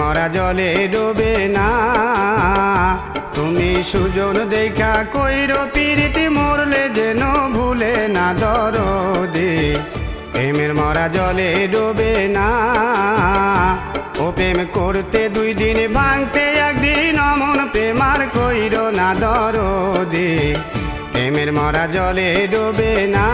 মরা জলে ডোবে না। তুমি সুজন দেখা কইরো প্রীতি মরলে যেন ভুলে না দরদে। প্রেমের মরা জলে ডোবে না। ও প্রেম করতে 2 দিন ভাঙতে 1 দিন অমন প্রেম আর কইরো না দরদে। প্রেমের মরা জলে ডোবে না।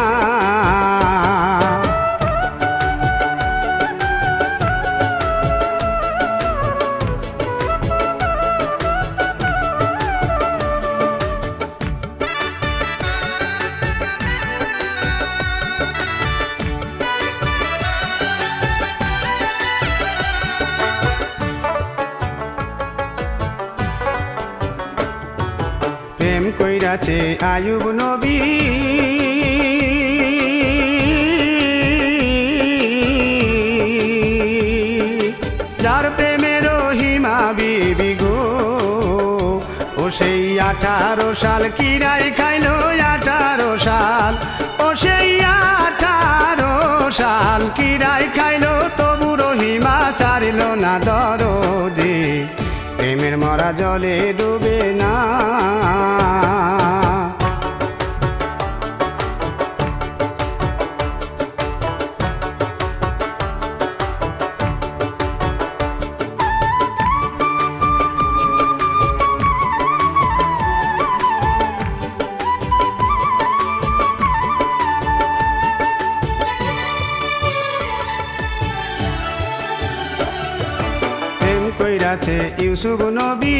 প্রেম কইরাছে আয়ুব নবী, যার প্রেমে রহিমা বিবি গো। ও সেই 18 সাল কিরাই খাইলো 18 সাল। ও সেই 18 সাল কিরাই খাইলো তবু রহিমা ছাড়িল না দরদে। প্রেমের মরা জলে ডুবে না। প্রেম কইরাছে ইউসুফ নবী,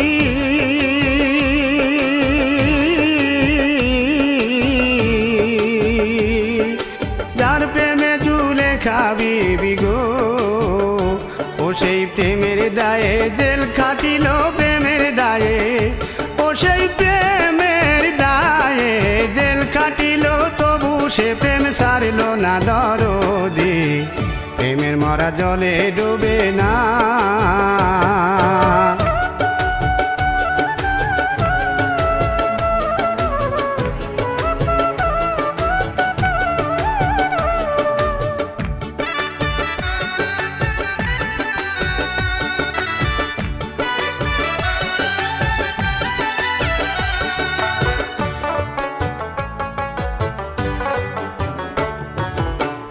যার প্রেমে জুলেখা বিবি গো। ও সেই প্রেমের দায়ে জেল খাটিল প্রেমের দায়ে। ও সেই প্রেমের দায়ে জেল খাটিল তবু সে প্রেম ছাড়ল না দরদে। প্রেমের মরা জলে ডুবে না।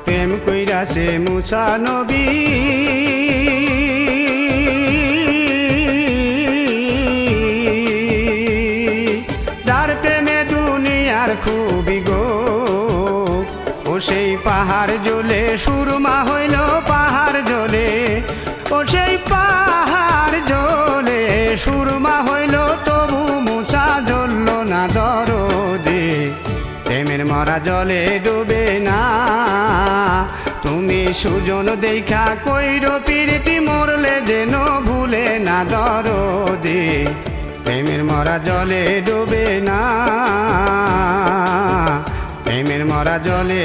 প্রেম কইরাছে মুসা নবী, যার প্রেমে দুনিয়ার খুবই গো। ও সেই পাহাড় জ্বলে সুরমা হইল পাহাড় জ্বলে। ও সেই পাহাড় জ্বলে সুরমা হইল তবু মুসা জ্বলল না দরদে। প্রেমের মরা জলে ডুবে না। তুমি সুজন দেখা কইরো প্রীতি মরলে যেন ভুলে না দরদে। প্রেমের মরা জলে ডুবে না। প্রেমের মরা জলে